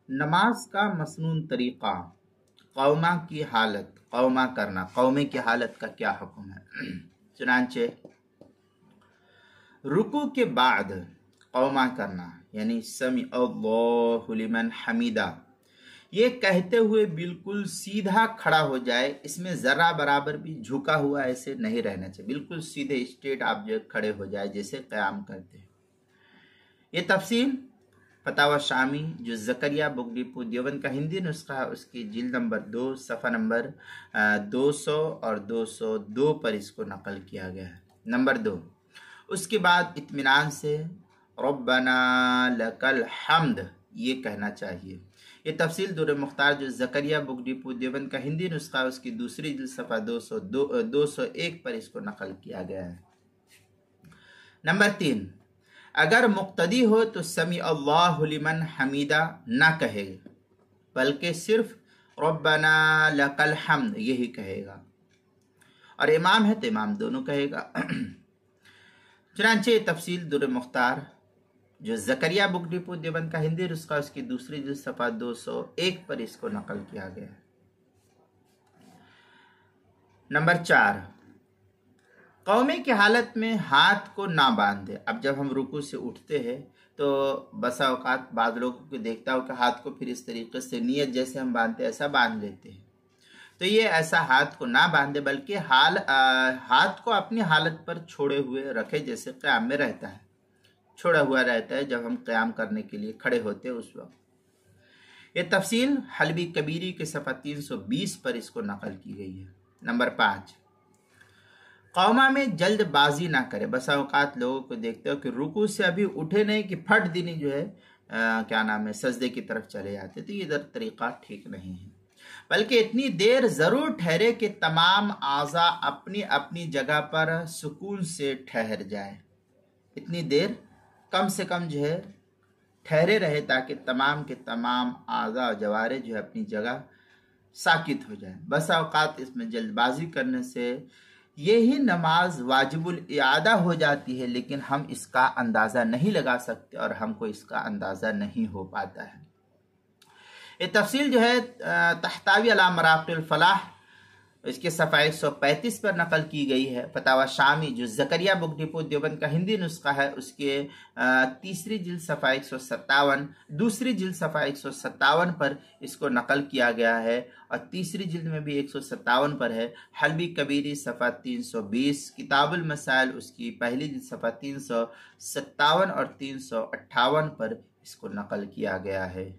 نماز کا مسنون طریقہ، قوما کی حالت، قوما کرنا، قومے کی حالت کا کیا حکم ہے؟ چنانچہ رکوع کے بعد قوما کرنا یعنی سمع اللہ لمن حمیدہ، یہ کہتے ہوئے بالکل سیدھا کھڑا ہو جائے، اس میں ذرہ برابر بھی جھکا ہوا ایسے نہیں رہنا چاہیے، بالکل سیدھے اسٹریٹ آپ جو کھڑے ہو جائے جیسے قیام کرتے ہیں۔ یہ تفصیل فتاوی شامی جو زکریا بک ڈپو دیوبند کا ہندی نسخہ ہے، اس کی جلد نمبر 2 صفحہ نمبر 200 اور 202 پر اس کو نقل کیا گیا ہے۔ نمبر 2، اس کے بعد اطمینان سے ربنا لک الحمد یہ کہنا چاہیے۔ یہ تفصیل در مختار جو زکریا بک ڈپو دیوبند کا ہندی نسخہ ہے، اس کی دوسری جلد صفحہ 201 پر اس کو نقل کیا گیا ہے۔ نمبر 3، اگر مقتدی ہو تو سمیع اللہ لمن حمیدہ نہ کہے بلکہ صرف ربنا لک الحمد یہی کہے گا، اور امام ہے تو امام دونوں کہے گا۔ چنانچہ یہ تفصیل در مختار جو زکریا بک ڈپو دیوبند کا ہندی نسخہ اس کی دوسری جلد صفحہ 201 پر اس کو نقل کیا گیا ہے۔ نمبر 4، قومے کی حالت میں ہاتھ کو نہ باندھے۔ اب جب ہم رکوع سے اٹھتے ہیں تو بسا اوقات بعض لوگوں کو دیکھتا ہو کہ ہاتھ کو پھر اس طریقے سے نیت جیسے ہم باندھتے ہیں ایسا باندھ لیتے ہیں، تو یہ ایسا ہاتھ کو نہ باندھے بلکہ ہاتھ کو اپنی حالت پر چھوڑے ہوئے رکھے جیسے قیام میں رہتا ہے، چھوڑا ہوا رہتا ہے جب ہم قیام کرنے کے لیے کھڑے ہوتے ہیں اس وقت۔ یہ تفصیل حلبی کبیری کے صفحہ 320 پر اس کو نقل کی گئی ہے۔ نمبر 5، قوما میں جلد بازی نہ کرے۔ بسا اوقات لوگوں کو دیکھتے ہو کہ رکوع سے ابھی اٹھے نہیں کہ پھٹ دینی جو ہے سجدے کی طرف چلے جاتے، تو یہ طریقہ ٹھیک نہیں ہے، بلکہ اتنی دیر ضرور ٹھہرے کہ تمام اعضاء اپنی اپنی جگہ پر سکون سے ٹھہر جائے، اتنی دیر کم سے کم جو ہے ٹھہرے رہے تاکہ تمام کے تمام اعضاء و جوارح جو ہے اپنی جگہ ساکت ہو جائیں۔ بسا اوقات اس میں جلد بازی کرنے سے یہی نماز واجب الاعادہ ہو جاتی ہے، لیکن ہم اس کا اندازہ نہیں لگا سکتے اور ہم کو اس کا اندازہ نہیں ہو پاتا ہے۔ یہ تفصیل جو ہے تحتوی علی مراقی الفلاح اس کے صفحہ 135 پر نقل کی گئی ہے۔ فتاوی شامی جو زکریا بک ڈپو دیوبند کا ہندی نسخہ ہے، اس کے تیسری جلد صفحہ 157، دوسری جلد صفحہ 157 پر اس کو نقل کیا گیا ہے، اور تیسری جلد میں بھی 157 پر ہے۔ حلبی کبیری صفحہ 320، کتاب المسائل اس کی پہلی جلد صفحہ 357 اور 358 پر اس کو نقل کیا گیا ہے۔